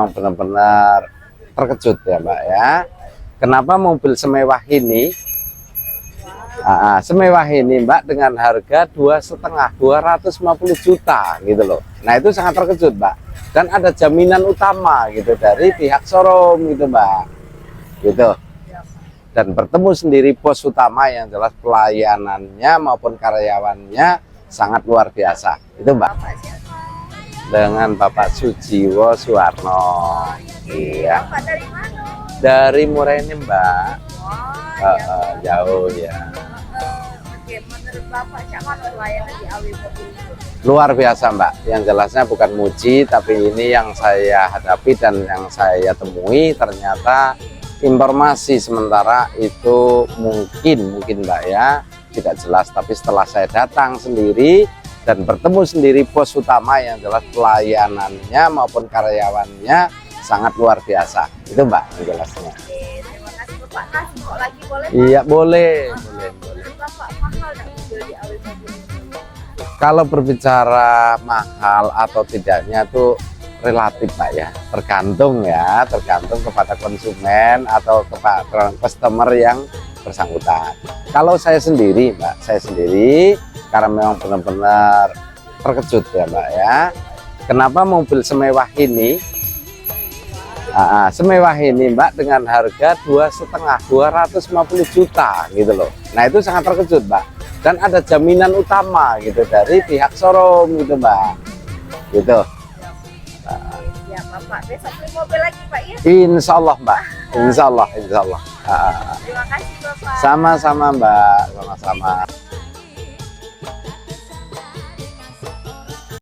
Benar-benar terkejut ya Mbak ya. Kenapa mobil semewah ini? Semewah ini Mbak dengan harga 250 juta gitu loh. Nah itu sangat terkejut Mbak. Dan ada jaminan utama gitu dari pihak showroom gitu Mbak. Gitu. Dan bertemu sendiri bos utama yang jelas pelayanannya maupun karyawannya sangat luar biasa. Itu Mbak. Dengan Bapak Sujiwo Suwarno. Iya. Bapak dari mana? Dari Mureni Mbak. Jauh ya. Oke, menurut Bapak siapa pelayanan di AW Mobil itu? Luar biasa Mbak. Yang jelasnya bukan muji, tapi ini yang saya hadapi dan yang saya temui ternyata informasi sementara itu mungkin Mbak ya tidak jelas. Tapi setelah saya datang sendiri dan bertemu sendiri bos utama yang jelas pelayanannya maupun karyawannya sangat luar biasa. Itu Mbak jelasnya. Terima kasih Bapak. Nasi kok lagi boleh? Iya boleh. Bapak mahal nggak mobil di AW Mobil? Kalau berbicara mahal atau tidaknya tuh relatif Pak ya, tergantung kepada konsumen atau kepada customer yang bersangkutan. Kalau saya sendiri Mbak, karena memang benar-benar terkejut ya Mbak ya. Kenapa mobil semewah ini? Semewah ini Mbak dengan harga 250 juta gitu loh. Nah itu sangat terkejut Mbak. Dan ada jaminan utama gitu dari pihak showroom gitu Mbak. Gitu. Ya Bapak, besok beli mobil lagi Pak ya? Insya Allah Mbak. Insya Allah. Terima kasih Bapak. Sama-sama Mbak, sama-sama.